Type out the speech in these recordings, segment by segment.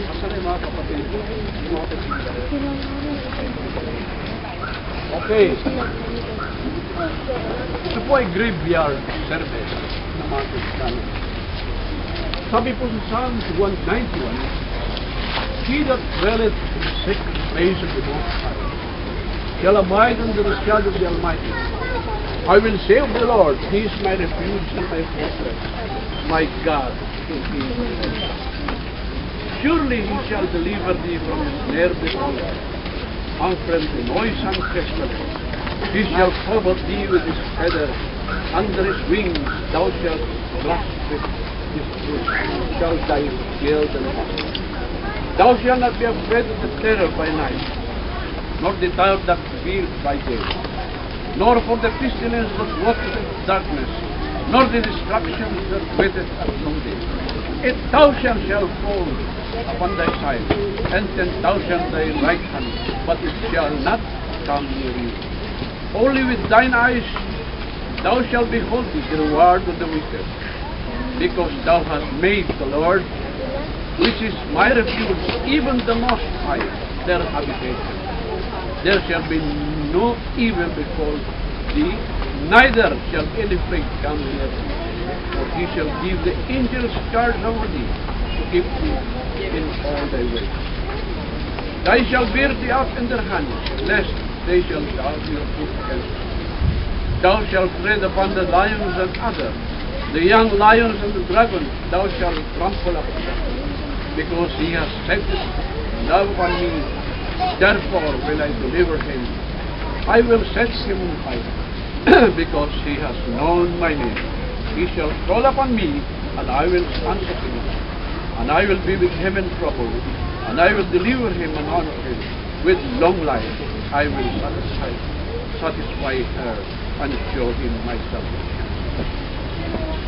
Asan yung mga kapatid? Okay. Ito po ay graveyard service na mga Kristiyano. Sabi po sa Psalms 191, He that dwelleth in the secret place of the Most High shall abide under the shadow of the Almighty. I will say of the Lord, He is my refuge and my fortress, my God in Him. Surely He shall deliver thee from the snare of the fowler, and from the noisome pestilence. He shall cover thee with His feathers, under His wings thou shalt trust with His truth, shall thy shield and buckler. Thou shalt not be afraid of the terror by night, nor the terror that fears by day, nor for the pestilence that walketh in darkness, nor the destruction that waiteth at noonday. 1,000 shall fall upon thy side, and 10,000 thy right hand, but it shall not come near you. Only with thine eyes thou shalt behold the reward of the wicked, because thou hast made the Lord, which is my refuge, even the Most High, their habitation. There shall be no evil befall thee, neither shall any plague come near thee. For He shall give the angels charge over thee, to keep thee in all thy ways. They shall bear thee up in their hands, lest they shall dash your foot against them. Thou shalt tread upon the lions and adder, the young lions and the dragons thou shalt trample upon them. Because He has set His love upon me, therefore will I deliver him. I will set him on high, because he has known my name. He shall call upon me, and I will answer him. And I will be with him in trouble, and I will deliver him and honor him. With long life I will satisfy her, and show him my salvation.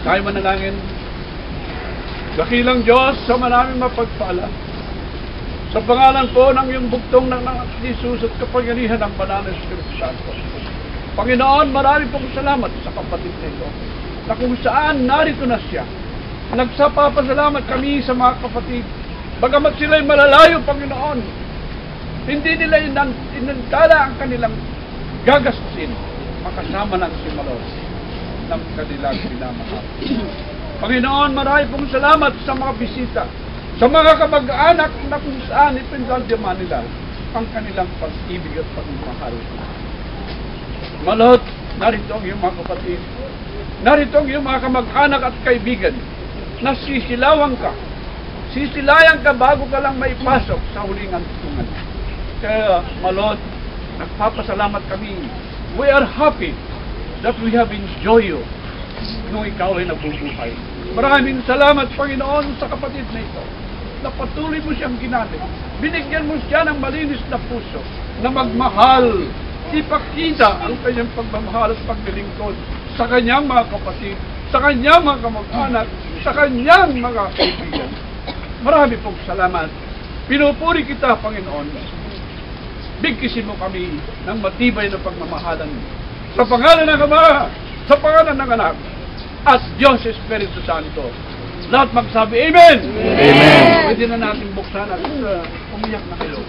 Tayo manalangin. Dakilang Diyos, sa maraming mapagpala, sa pangalan po ng iyong bugtong ng Jesus at kapangyarihan ng Banal na Espiritu Santo. Panginoon, marami pong salamat sa kapatid na ito, na kung saan narito na siya. Nagsapapasalamat kami sa mga kapatid, bagamat sila'y malalayo, Panginoon, hindi nila inantala ang kanilang gagastusin, makasama ng simalos ng kanilang pinamahal. Panginoon, marami pong salamat sa mga bisita, sa mga kamag-anak na kung saan ipinagdyaman nila ang kanilang pag-ibig at pagmamahal. Malot, narito ang iyong mga kapatid, narito ang iyong mga kamag-anak at kaibigan, na sisilawan ka bago ka lang maipasok sa huling antungan. Kaya, Malot, nagpapasalamat kami. We are happy that we have enjoyed you nung ikaw ay nabubuhay. Maraming salamat, Panginoon, sa kapatid na ito, na patuloy mo siyang ginamit. Binigyan mo siya ng malinis na puso, na magmahal, ipakita ang kanyang pagmamahal at paglilingkod sa kanyang mga kapatid, sa kanyang mga kamag-anak, sa kanyang mga kaibigan. Marami pong salamat. Pinupuri kita, Panginoon. Bigkisin mo kami ng matibay na pagmamahalan sa pangalan ng Ama, sa pangalan ng Anak, at Diyos Espiritu Santo. Lahat magsabi, Amen! Amen! Pwede na natin buksan at umiyak na kayo.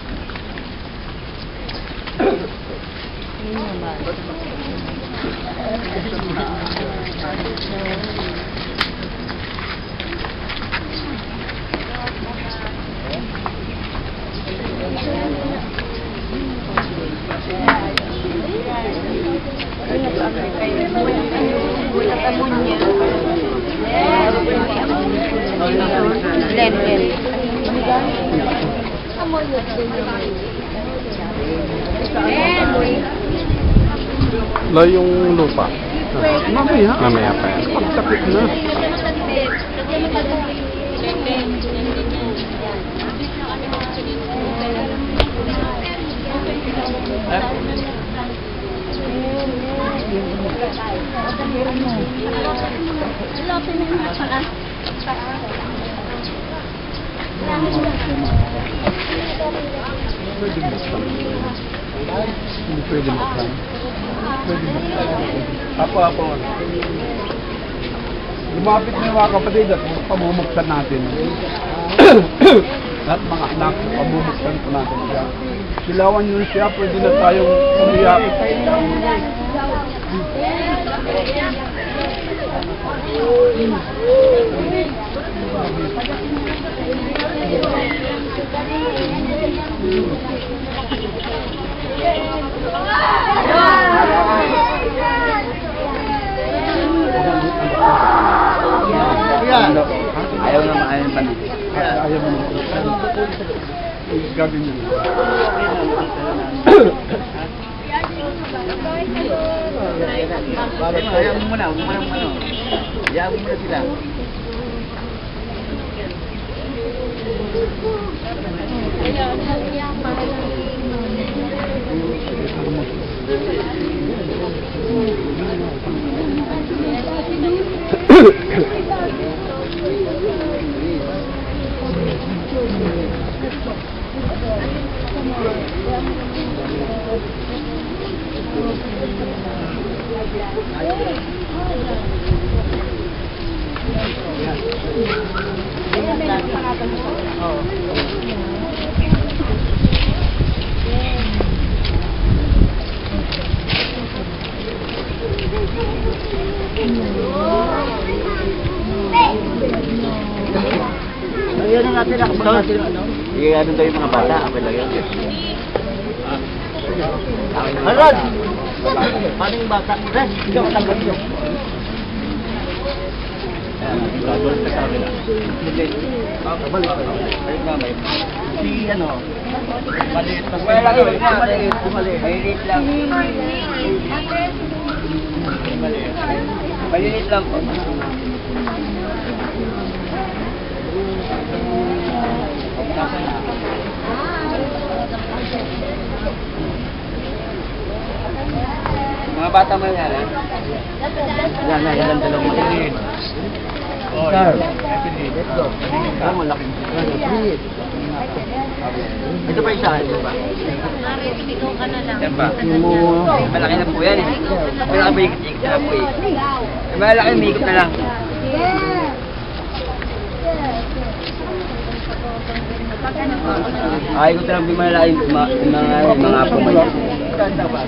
Lo yung lupa. Mamaya. Mamaya pa yan. Pagtakit na. Hindi pwede maklan. Ako. Lumapit na yung mga kapatid at pamumuksan natin. At mga anak, pabubuksan po natin siya. Silawan nyo siya, pwede na tayong umiyak. Ayaw na maayon pa na. Ayaw mo na. Gagawin nyo na. Ayaw mo muna, ayaw mo muna sila. Ayan na natin ako mga natin ano? Ano daw yung mga bata? Okay lang yan. Harad! Paano yung bata? Res, hindi ako tanggap yun. Balik sa camera. Balik na may. Si ano? Maliit na. Maliit lang. Maliit lang po. Mga bata mo yan, ha? Yan na, yan ang dalawang maliit. Sir, let's go. Ang malaki. Ito pa isa, ito ba? Yan ba? Malaki na po yan, eh. Wala ka ba ikot-ikot na po, eh. Malaki, may ikot na lang. Ay, ikot na lang, malaki mga apo mo yan.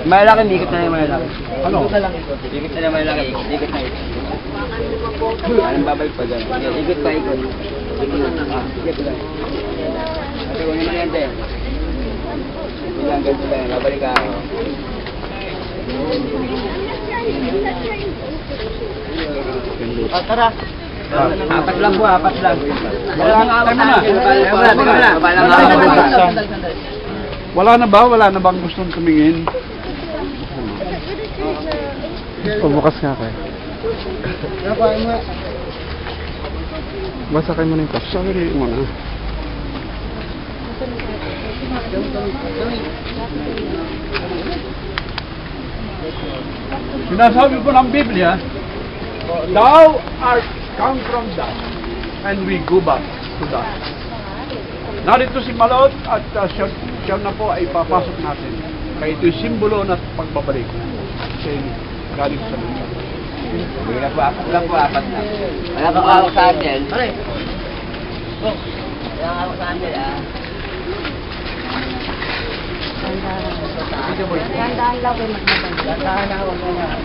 Malaki, may ikot na lang yung malaki. Ano? Ikot na lang malaki, ikot na ikot. Anong babalik pa dyan? Ikot pa, ikot. Ikot lang. Ate, huwag naman yan, te. Ilang ganito lang, babalik ka ako. Tara. Apat lang po, apat lang. Wala na ba? Wala na bang gustong tumingin? Pagbukas nga kayo. Basakay mo na yung cup. Sorry mo na. Sinasabi po ng Biblia, thou art come from dust, and we go back to dust. Narito si Malot at siya na po ay papasok natin. Kaya ito'y simbolo ng pagbabalik. Kasi galing sa lupa. Hindi na po, apat lang po, apat lang. Wala kang awak sa atin. Pare. Wala kang awak sa atin, ah. Gandaan lang kayo magmabay. Gandaan na, huwag na.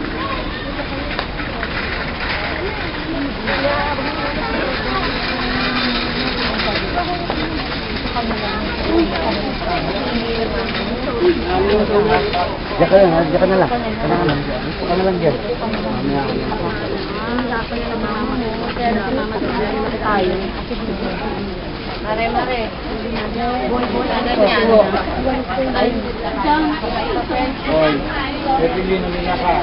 Diyan ka lang, diyan ka na lang. Diyan ka na lang dyan. Mare. Ganyan. Hoy, pipili na nila ka.